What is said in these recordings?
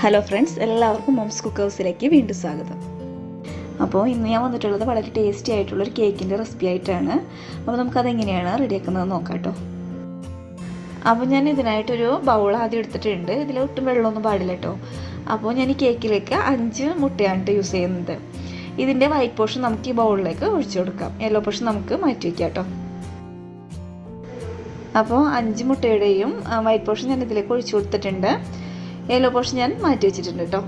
Hello friends, എല്ലാവർക്കും moms കുക്കൗസിലേക്ക് വീണ്ടും സ്വാഗതം. അപ്പോൾ ഇന്ന് ഞാൻ വന്നിട്ടുള്ളത് വളരെ ടേസ്റ്റി ആയിട്ടുള്ളൊരു കേക്കിൻ്റെ റെസിപ്പി ആയിട്ടാണ്. അപ്പോൾ നമുക്കതെങ്ങനെയാണ് റെഡിയാക്കുന്നത് നോക്കാം കേട്ടോ. അപ്പോൾ ഞാൻ ഇതിനായിട്ടൊരു ബൗൾ ആദ്യം എടുത്തിട്ടുണ്ട്. ഇതിൽ ഒട്ടും വെള്ളമൊന്നും പാടില്ല കേട്ടോ. അപ്പോൾ ഞാൻ ഈ കേക്കിലേക്ക് 5 മുട്ടയാണ് യൂസ് ചെയ്യുന്നത്. ഇതിൻ്റെ വൈറ്റ് പോർഷൻ നമുക്ക് ഈ ബൗളിലേക്ക് ഒഴിച്ചു കൊടുക്കാം. യെല്ലോ പോർഷൻ നമുക്ക് മാറ്റി വയ്ക്കാം കേട്ടോ. അപ്പോൾ 5 മുട്ടയുടെയും വൈറ്റ് പോർഷൻ ഞാൻ ഇതിലേക്ക് ഒഴിച്ചു കൊടുത്തിട്ടുണ്ട്. യെല്ലോ പോർഷൻ ഞാൻ മാറ്റി വെച്ചിട്ടുണ്ട് കേട്ടോ.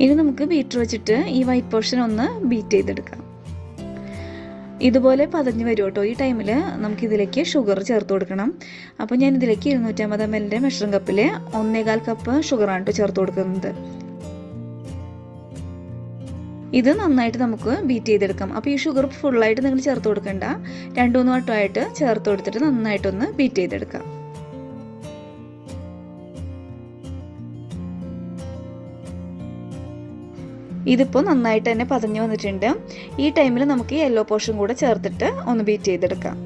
ഇനി നമുക്ക് ബീറ്റർ വെച്ചിട്ട് ഈ വൈറ്റ് പോർഷൻ ഒന്ന് ബീറ്റ് ചെയ്തെടുക്കാം. ഇതുപോലെ പതഞ്ഞ് വരും കേട്ടോ. ഈ ടൈമിൽ നമുക്കിതിലേക്ക് ഷുഗർ ചേർത്ത് കൊടുക്കണം. അപ്പോൾ ഞാൻ ഇതിലേക്ക് 250 ml മെഷറിംഗ് കപ്പിൽ 1.25 കപ്പ് ഷുഗറാണ് കേട്ടോ ചേർത്ത് കൊടുക്കുന്നത്. ഇത് നന്നായിട്ട് നമുക്ക് ബീറ്റ് ചെയ്തെടുക്കാം. അപ്പോൾ ഈ ഷുഗർ ഫുള്ളായിട്ട് നിങ്ങൾ ചേർത്ത് കൊടുക്കണ്ട, 2-3 വട്ടമായിട്ട് ചേർത്ത് കൊടുത്തിട്ട് നന്നായിട്ടൊന്ന് ബീറ്റ് ചെയ്തെടുക്കാം. ഇതിപ്പോൾ നന്നായിട്ട് തന്നെ പതഞ്ഞ് വന്നിട്ടുണ്ട്. ഈ ടൈമിൽ നമുക്ക് യെല്ലോ പോർഷൻ കൂടെ ചേർത്തിട്ട് ഒന്ന് ബീറ്റ് ചെയ്തെടുക്കാം.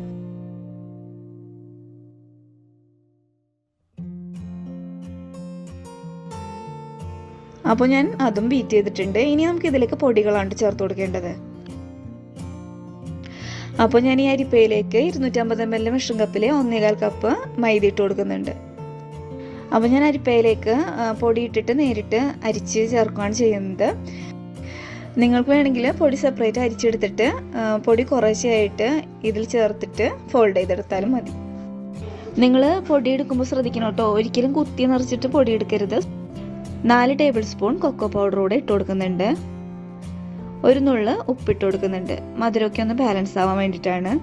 അപ്പോൾ ഞാൻ അതും ബീറ്റ് ചെയ്തിട്ടുണ്ട്. ഇനി നമുക്ക് ഇതിലേക്ക് പൊടികളാണ് ചേർത്ത് കൊടുക്കേണ്ടത്. അപ്പോൾ ഞാൻ ഈ അരിപ്പയിലേക്ക് 250 ml മെഷറിംഗ് കപ്പിൽ 1.25 കപ്പ് മൈദ ഇട്ട് കൊടുക്കുന്നുണ്ട്. അപ്പോൾ ഞാൻ അരിപ്പയിലേക്ക് പൊടി ഇട്ടിട്ട് നേരിട്ട് അരിച്ച് ചേർക്കുകയാണ് ചെയ്യുന്നത്. നിങ്ങൾക്ക് വേണമെങ്കിൽ പൊടി സെപ്പറേറ്റ് അരിച്ചെടുത്തിട്ട് പൊടി കുറേശ്ശെയായിട്ട് ഇതിൽ ചേർത്തിട്ട് ഫോൾഡ് ചെയ്തെടുത്താലും മതി. നിങ്ങൾ പൊടി എടുക്കുമ്പോൾ ശ്രദ്ധിക്കണം കേട്ടോ, ഒരിക്കലും കുത്തി നിറച്ചിട്ട് പൊടി എടുക്കരുത്. 4 ടേബിൾ സ്പൂൺ കൊക്കോ പൗഡർ കൂടെ ഇട്ട് കൊടുക്കുന്നുണ്ട്. ഒരു നുള്ള് ഉപ്പിട്ട് കൊടുക്കുന്നുണ്ട്. മധുരമൊക്കെ ഒന്ന് ബാലൻസ് ആവാൻ വേണ്ടിയിട്ടാണ്.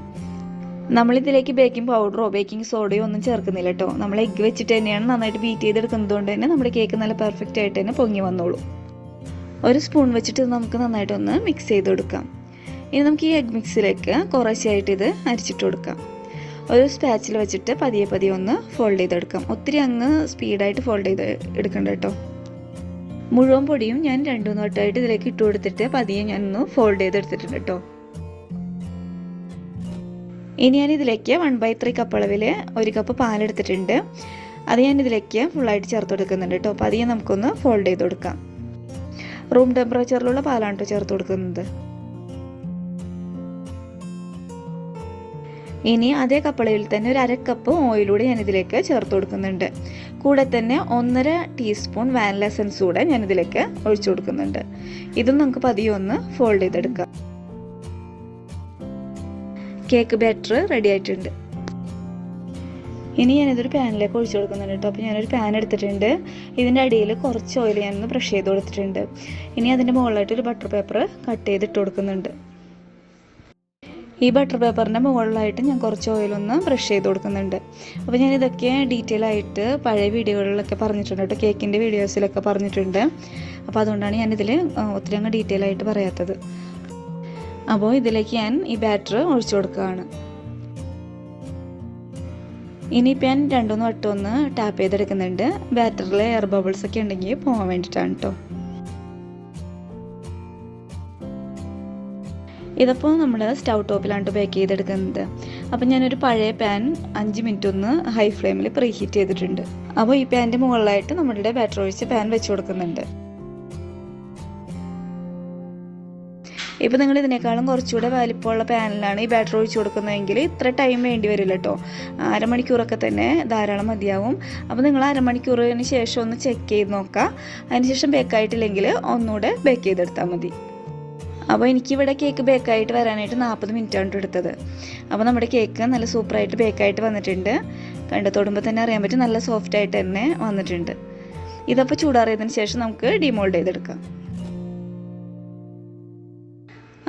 നമ്മളിതിലേക്ക് ബേക്കിംഗ് പൗഡറോ ബേക്കിംഗ് സോഡയോ ഒന്നും ചേർക്കുന്നില്ല കേട്ടോ. നമ്മൾ എഗ്ഗ് വെച്ചിട്ട് തന്നെയാണ് നന്നായിട്ട് ബീറ്റ് ചെയ്തെടുക്കുന്നത് കൊണ്ട് തന്നെ നമ്മുടെ കേക്ക് നല്ല പെർഫെക്റ്റ് ആയിട്ട് തന്നെ പൊങ്ങി വന്നോളൂ. ഒരു സ്പൂൺ വെച്ചിട്ട് നമുക്ക് നന്നായിട്ടൊന്ന് മിക്സ് ചെയ്ത് കൊടുക്കാം. ഇനി നമുക്ക് ഈ എഗ് മിക്സിലേക്ക് കുറേശ്ശെയായിട്ട് ഇത് അരിച്ചിട്ട് കൊടുക്കാം. ഒരു സ്പാച്ചിൽ വെച്ചിട്ട് പതിയെ പതിയെ ഒന്ന് ഫോൾഡ് ചെയ്തെടുക്കാം. ഒത്തിരി അങ്ങ് സ്പീഡായിട്ട് ഫോൾഡ് ചെയ്ത് എടുക്കണ്ട കേട്ടോ. മുഴുവൻ പൊടിയും ഞാൻ 2-3 വട്ടമായിട്ട് ഇതിലേക്ക് ഇട്ട് കൊടുത്തിട്ട് പതിയെ ഞാനൊന്ന് ഫോൾഡ് ചെയ്തെടുത്തിട്ടുണ്ട് കേട്ടോ. ഇനി ഞാൻ ഇതിലേക്ക് 1/3 കപ്പ് അളവിൽ 1 കപ്പ് പാലെടുത്തിട്ടുണ്ട്. അത് ഞാൻ ഇതിലേക്ക് ഫുള്ളായിട്ട് ചേർത്ത് കൊടുക്കുന്നുണ്ട് കേട്ടോ. അപ്പോൾ അതിയെ നമുക്കൊന്ന് ഫോൾഡ് ചെയ്ത് കൊടുക്കാം. റൂം ടെമ്പറേച്ചറിലുള്ള പാലാണ് കേട്ടോ ചേർത്ത് കൊടുക്കുന്നത്. ഇനി അതേ കപ്പളവിൽ തന്നെ ഒരു 1/2 കപ്പ് ഓയിലൂടെ ഞാൻ ഇതിലേക്ക് ചേർത്ത് കൊടുക്കുന്നുണ്ട്. കൂടെ തന്നെ 1.5 ടീസ്പൂൺ വാനില എസൻസ് കൂടെ ഞാൻ ഇതിലേക്ക് ഒഴിച്ചു കൊടുക്കുന്നുണ്ട്. ഇതും നമുക്ക് പതിയെ ഒന്ന് ഫോൾഡ് ചെയ്തെടുക്കാം. കേക്ക് ബാറ്റർ റെഡി ആയിട്ടുണ്ട്. ഇനി ഞാനിതൊരു പാനിലേക്ക് ഒഴിച്ചു കൊടുക്കുന്നുണ്ട് കേട്ടോ. അപ്പോൾ ഞാനൊരു പാൻ എടുത്തിട്ടുണ്ട്. ഇതിൻ്റെ അടിയിൽ കുറച്ച് ഓയിൽ ഞാനൊന്ന് ബ്രഷ് ചെയ്ത് കൊടുത്തിട്ടുണ്ട്. ഇനി അതിൻ്റെ മുകളിലായിട്ട് ഒരു ബട്ടർ പേപ്പർ കട്ട് ചെയ്തിട്ട് കൊടുക്കുന്നുണ്ട്. ഈ ബട്ടർ പേപ്പറിൻ്റെ മുകളിലായിട്ട് ഞാൻ കുറച്ച് ഓയിലൊന്ന് ബ്രഷ് ചെയ്ത് കൊടുക്കുന്നുണ്ട്. അപ്പോൾ ഞാനിതൊക്കെ ഡീറ്റെയിൽ ആയിട്ട് പഴയ വീഡിയോകളിലൊക്കെ പറഞ്ഞിട്ടുണ്ട് കേട്ടോ, കേക്കിൻ്റെ വീഡിയോസിലൊക്കെ പറഞ്ഞിട്ടുണ്ട്. അപ്പോൾ അതുകൊണ്ടാണ് ഞാനിതിൽ ഒത്തിരി അങ്ങ് ഡീറ്റെയിൽ ആയിട്ട് പറയാത്തത്. അപ്പോൾ ഇതിലേക്ക് ഞാൻ ഈ ബാറ്റർ ഒഴിച്ചു കൊടുക്കുകയാണ്. ഇനിയിപ്പോൾ ഞാൻ 2-3 വട്ടം ഒന്ന് ടാപ്പ് ചെയ്തെടുക്കുന്നുണ്ട്. ബാറ്ററിൽ എയർ ബബിൾസ് ഒക്കെ ഉണ്ടെങ്കിൽ പോകാൻ വേണ്ടിയിട്ടാണ് കേട്ടോ. ഇതിപ്പോൾ നമ്മൾ സ്റ്റൗ ടോപ്പിലാണ് ബേക്ക് ചെയ്തെടുക്കുന്നത്. അപ്പോൾ ഞാനൊരു പഴയ പാൻ 5 മിനിറ്റ് ഒന്ന് ഹൈ ഫ്ലെയിമിൽ പ്രീ ഹീറ്റ് ചെയ്തിട്ടുണ്ട്. അപ്പോൾ ഈ പാനിൻ്റെ മുകളിലായിട്ട് നമ്മളുടെ ബാറ്റർ ഒഴിച്ച് പാൻ വെച്ച് കൊടുക്കുന്നുണ്ട്. ഇപ്പോൾ നിങ്ങൾ ഇതിനേക്കാളും കുറച്ചുകൂടെ വലിപ്പമുള്ള പാനിലാണ് ഈ ബാറ്റർ ഒഴിച്ച് കൊടുക്കുന്നതെങ്കിൽ ഇത്ര ടൈം വേണ്ടി വരില്ല കേട്ടോ. 1/2 മണിക്കൂറൊക്കെ തന്നെ ധാരാളം മതിയാവും. അപ്പോൾ നിങ്ങൾ 1/2 മണിക്കൂറിന് ശേഷം ഒന്ന് ചെക്ക് ചെയ്ത് നോക്കുക. അതിനുശേഷം ബേക്കായിട്ടില്ലെങ്കിൽ ഒന്നുകൂടെ ബേക്ക് ചെയ്തെടുത്താൽ മതി. അപ്പോൾ എനിക്കിവിടെ കേക്ക് ബേക്കായിട്ട് വരാനായിട്ട് 40 മിനിറ്റാണ് എടുത്തത്. അപ്പോൾ നമ്മുടെ കേക്ക് നല്ല സൂപ്പറായിട്ട് ബേക്കായിട്ട് വന്നിട്ടുണ്ട്. തൊടുമ്പോൾ തന്നെ അറിയാൻ പറ്റും, നല്ല സോഫ്റ്റായിട്ട് തന്നെ വന്നിട്ടുണ്ട്. ഇതപ്പോൾ ചൂടാറിയതിന് ശേഷം നമുക്ക് ഡിമോൾഡ് ചെയ്തെടുക്കാം.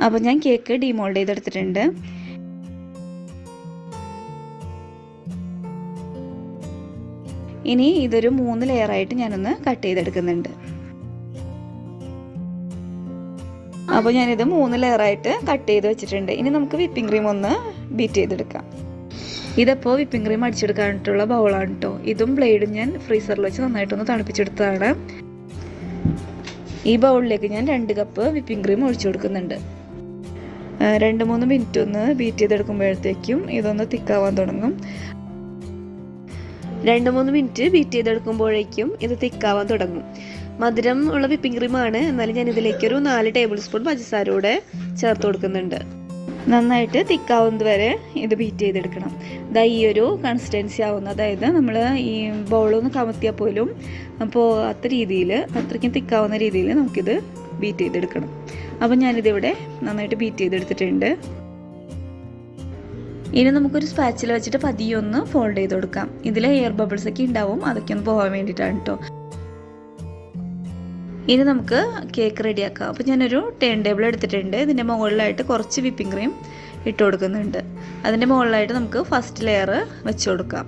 അപ്പോൾ ഞാൻ കേക്ക് ഡിമോൾഡ് ചെയ്തെടുത്തിട്ടുണ്ട്. ഇനി ഇതൊരു 3 ലെയറായിട്ട് ഞാനൊന്ന് കട്ട് ചെയ്തെടുക്കുന്നുണ്ട്. അപ്പോൾ ഞാനിത് 3 ലെയറായിട്ട് കട്ട് ചെയ്ത് വെച്ചിട്ടുണ്ട്. ഇനി നമുക്ക് വിപ്പിംഗ് ക്രീം ഒന്ന് ബീറ്റ് ചെയ്തെടുക്കാം. ഇതിപ്പോൾ വിപ്പിംഗ് ക്രീം അടിച്ചെടുക്കാനായിട്ടുള്ള ബൗളാണ് കേട്ടോ. ഇതും ബ്ലേഡും ഞാൻ ഫ്രീസറിൽ വെച്ച് നന്നായിട്ടൊന്ന് തണുപ്പിച്ചെടുത്തതാണ്. ഈ ബൗളിലേക്ക് ഞാൻ 2 കപ്പ് വിപ്പിംഗ് ക്രീം ഒഴിച്ചു കൊടുക്കുന്നുണ്ട്. 2-3 മിനിറ്റ് ഒന്ന് ബീറ്റ് ചെയ്തെടുക്കുമ്പോഴത്തേക്കും ഇതൊന്ന് തിക്കാവാൻ തുടങ്ങും. 2-3 മിനിറ്റ് ബീറ്റ് ചെയ്തെടുക്കുമ്പോഴേക്കും ഇത് തിക്കാവാൻ തുടങ്ങും. മധുരം ഉള്ള വിപ്പിംഗ് ക്രീമാണ്, എന്നാലും ഞാൻ ഇതിലേക്ക് ഒരു 4 ടേബിൾ സ്പൂൺ പഞ്ചസാര കൂടെ ചേർത്ത് കൊടുക്കുന്നുണ്ട്. നന്നായിട്ട് തിക്കാവുന്നത് വരെ ഇത് ബീറ്റ് ചെയ്തെടുക്കണം. ഈ ഒരു കൺസിസ്റ്റൻസി ആവുന്ന, അതായത് നമ്മൾ ഈ ബൗളൊന്ന് കമത്തിയാൽ പോലും അത്രയ്ക്കും തിക്കാവുന്ന രീതിയിൽ നമുക്കിത് ബീറ്റ് ചെയ്തെടുക്കണം. അപ്പോൾ ഞാനിതിവിടെ നന്നായിട്ട് ബീറ്റ് ചെയ്തെടുത്തിട്ടുണ്ട്. ഇനി നമുക്കൊരു സ്പാച്ചിൽ വെച്ചിട്ട് പതിയെ ഒന്ന് ഫോൾഡ് ചെയ്ത് കൊടുക്കാം. ഇതിൽ എയർ ബബിൾസ് ഒക്കെ ഉണ്ടാവും, അതൊക്കെ ഒന്ന് പോകാൻ വേണ്ടിയിട്ടാണ് കേട്ടോ. ഇനി നമുക്ക് കേക്ക് റെഡിയാക്കാം. അപ്പോൾ ഞാനൊരു ടേൺ ടേബിൾ എടുത്തിട്ടുണ്ട്. ഇതിൻ്റെ മുകളിലായിട്ട് കുറച്ച് വിപ്പിംഗ് ക്രീം ഇട്ട് കൊടുക്കുന്നുണ്ട്. അതിൻ്റെ മുകളിലായിട്ട് നമുക്ക് ഫസ്റ്റ് ലെയർ വെച്ച് കൊടുക്കാം.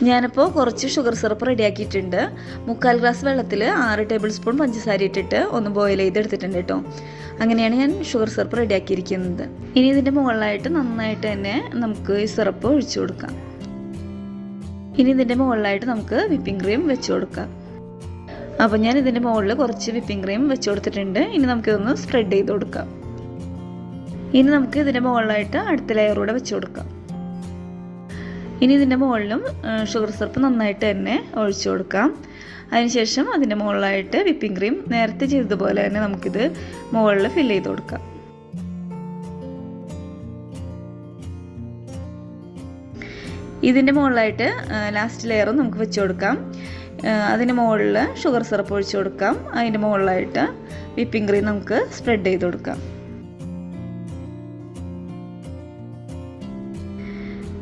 ഞാനിപ്പോൾ കുറച്ച് ഷുഗർ സിറപ്പ് റെഡിയാക്കിയിട്ടുണ്ട്. 3/4 ഗ്ലാസ് വെള്ളത്തിൽ 6 ടേബിൾ സ്പൂൺ പഞ്ചസാര ഇട്ടിട്ട് ഒന്ന് ബോയിൽ ചെയ്തെടുത്തിട്ടുണ്ട് കേട്ടോ. അങ്ങനെയാണ് ഞാൻ ഷുഗർ സിറപ്പ് റെഡിയാക്കിയിരിക്കുന്നത്. ഇനി ഇതിൻ്റെ മുകളിലായിട്ട് നന്നായിട്ട് തന്നെ നമുക്ക് ഈ സിറപ്പ് ഒഴിച്ചു കൊടുക്കാം. ഇനി ഇതിൻ്റെ മുകളിലായിട്ട് നമുക്ക് വിപ്പിംഗ് ക്രീം വെച്ച് കൊടുക്കാം. അപ്പോൾ ഞാൻ ഇതിൻ്റെ മുകളിൽ കുറച്ച് വിപ്പിംഗ് ക്രീം വെച്ച് കൊടുത്തിട്ടുണ്ട്. ഇനി നമുക്കിതൊന്ന് സ്പ്രെഡ് ചെയ്ത് കൊടുക്കാം. ഇനി നമുക്ക് ഇതിൻ്റെ മുകളിലായിട്ട് അടുത്ത ലെയർ കൂടെ വെച്ച് കൊടുക്കാം. ഇനി ഇതിൻ്റെ മുകളിലും ഷുഗർ സിറപ്പ് നന്നായിട്ട് തന്നെ ഒഴിച്ചു കൊടുക്കാം. അതിനുശേഷം അതിൻ്റെ മുകളിലായിട്ട് വിപ്പിംഗ് ക്രീം നേരത്തെ ചെയ്തതുപോലെ തന്നെ നമുക്കിത് മുകളിൽ ഫില്ല് ചെയ്ത് കൊടുക്കാം. ഇതിൻ്റെ മുകളിലായിട്ട് ലാസ്റ്റ് ലെയറും നമുക്ക് വെച്ച് കൊടുക്കാം. അതിന് മുകളിൽ ഷുഗർ സിറപ്പ് ഒഴിച്ചു കൊടുക്കാം. അതിൻ്റെ മുകളിലായിട്ട് വിപ്പിംഗ് ക്രീം നമുക്ക് സ്പ്രെഡ് ചെയ്ത് കൊടുക്കാം.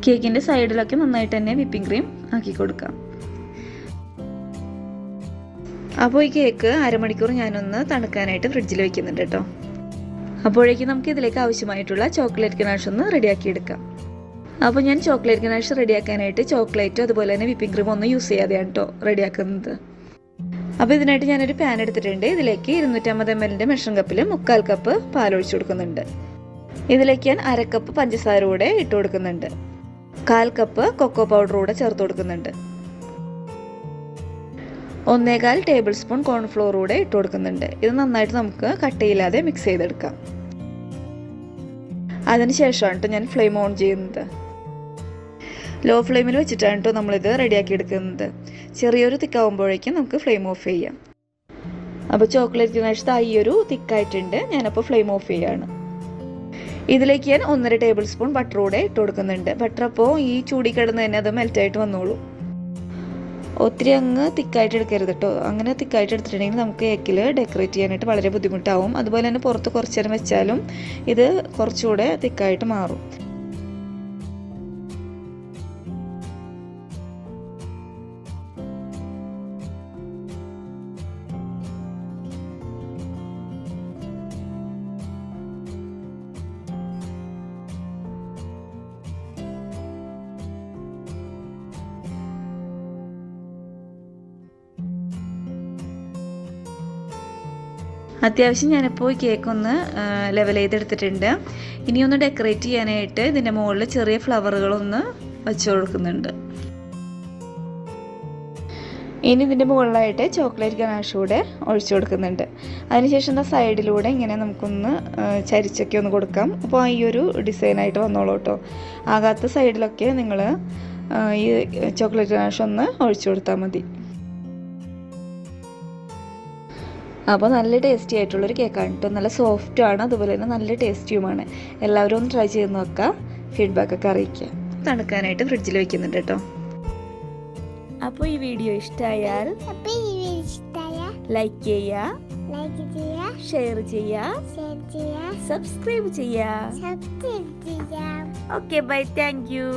കേക്കിൻ്റെ സൈഡിലൊക്കെ നന്നായിട്ട് തന്നെ വിപ്പിംഗ് ക്രീം ആക്കി കൊടുക്കാം. അപ്പോൾ ഈ കേക്ക് അരമണിക്കൂർ ഞാനൊന്ന് തണുക്കാനായിട്ട് ഫ്രിഡ്ജിൽ വയ്ക്കുന്നുണ്ട് കേട്ടോ. അപ്പോഴേക്കും നമുക്ക് ഇതിലേക്ക് ആവശ്യമായിട്ടുള്ള ചോക്ലേറ്റ് ഗനാഷ് ഒന്ന് റെഡിയാക്കി എടുക്കാം. അപ്പോൾ ഞാൻ ചോക്ലേറ്റ് ഗനാഷ് റെഡിയാക്കാനായിട്ട് ചോക്ലേറ്റും അതുപോലെ തന്നെ വിപ്പിംഗ് ക്രീം ഒന്നും യൂസ് ചെയ്യാതെയാണ് കേട്ടോ റെഡിയാക്കുന്നത്. അപ്പോൾ ഇതിനായിട്ട് ഞാനൊരു പാൻ എടുത്തിട്ടുണ്ട്. ഇതിലേക്ക് 250 ml മെഷറിംഗ് കപ്പിൽ 3/4 കപ്പ് പാലൊഴിച്ച് കൊടുക്കുന്നുണ്ട്. ഇതിലേക്ക് ഞാൻ 1/2 കപ്പ് പഞ്ചസാര കൂടെ ഇട്ട് കൊടുക്കുന്നുണ്ട്. 1/4 കപ്പ് കൊക്കോ പൗഡർ കൂടെ ചേർത്ത് കൊടുക്കുന്നുണ്ട്. 1/4 ടേബിൾ സ്പൂൺ കോൺഫ്ലോർ കൂടെ ഇട്ട് കൊടുക്കുന്നുണ്ട്. ഇത് നന്നായിട്ട് നമുക്ക് കട്ടയില്ലാതെ മിക്സ് ചെയ്തെടുക്കാം. അതിനുശേഷമാണ് കേട്ടോ ഞാൻ ഫ്ലെയിം ഓൺ ചെയ്യുന്നത്. ലോ ഫ്ലെയിമിൽ വെച്ചിട്ടാണ് കേട്ടോ നമ്മളിത് റെഡിയാക്കി എടുക്കുന്നത്. ചെറിയൊരു തിക്കാവുമ്പോഴേക്കും നമുക്ക് ഫ്ലെയിം ഓഫ് ചെയ്യാം. അപ്പോൾ ചോക്ലേറ്റ് ഗനാഷ് ഈ ഒരു തിക്കായിട്ടുണ്ട്. ഞാനപ്പോൾ ഫ്ലെയിം ഓഫ് ചെയ്യാണ്. ഇതിലേക്ക് ഞാൻ 1.5 ടേബിൾ സ്പൂൺ ബട്ടർ കൂടെ ഇട്ട് കൊടുക്കുന്നുണ്ട്. ബട്ടർ അപ്പോൾ ഈ ചൂടി കിടന്ന് തന്നെ അത് മെൽറ്റായിട്ട് വന്നോളൂ. ഒത്തിരി അങ്ങ് തിക്കായിട്ട് എടുക്കരുത് കേട്ടോ. അങ്ങനെ തിക്കായിട്ട് എടുത്തിട്ടുണ്ടെങ്കിൽ നമുക്ക് കേക്കിൽ ഡെക്കറേറ്റ് ചെയ്യാനായിട്ട് വളരെ ബുദ്ധിമുട്ടാവും. അതുപോലെ തന്നെ പുറത്ത് കുറച്ച് നേരം വെച്ചാലും ഇത് കുറച്ചുകൂടെ തിക്കായിട്ട് മാറും. അത്യാവശ്യം ഞാനിപ്പോൾ ഈ കേക്ക് ഒന്ന് ലെവൽ ചെയ്തെടുത്തിട്ടുണ്ട്. ഇനിയൊന്ന് ഡെക്കറേറ്റ് ചെയ്യാനായിട്ട് ഇതിൻ്റെ മുകളിൽ ചെറിയ ഫ്ലവറുകളൊന്ന് വെച്ച് കൊടുക്കുന്നുണ്ട്. ഇനി ഇതിൻ്റെ മുകളിലായിട്ട് ചോക്ലേറ്റ് ഗനാഷ് കൂടെ ഒഴിച്ചു കൊടുക്കുന്നുണ്ട്. അതിനുശേഷം സൈഡിലൂടെ ഇങ്ങനെ നമുക്കൊന്ന് ചരിച്ചൊക്കെ ഒന്ന് കൊടുക്കാം. അപ്പോൾ ഈ ഒരു ഡിസൈനായിട്ട് വന്നോളൂ കേട്ടോ. ആകാത്ത സൈഡിലൊക്കെ നിങ്ങൾ ഈ ചോക്ലേറ്റ് ഗനാഷ് ഒന്ന് ഒഴിച്ചു കൊടുത്താൽ മതി. അപ്പോൾ നല്ല ടേസ്റ്റി ആയിട്ടുള്ളൊരു കേക്കാണ് കേട്ടോ. നല്ല സോഫ്റ്റുമാണ്, അതുപോലെ തന്നെ നല്ല ടേസ്റ്റിയുമാണ്. എല്ലാവരും ഒന്ന് ട്രൈ ചെയ്ത് നോക്കുക, ഫീഡ്ബാക്കൊക്കെ അറിയിക്കുക. തണുക്കാനായിട്ട് ഫ്രിഡ്ജിൽ വയ്ക്കുന്നുണ്ട് കേട്ടോ. അപ്പോൾ ഈ വീഡിയോ ഇഷ്ടമായാൽ ലൈക്ക് ചെയ്യുക, ഷെയർ ചെയ്യുക, സബ്സ്ക്രൈബ് ചെയ്യുക. Okay bye, thank you.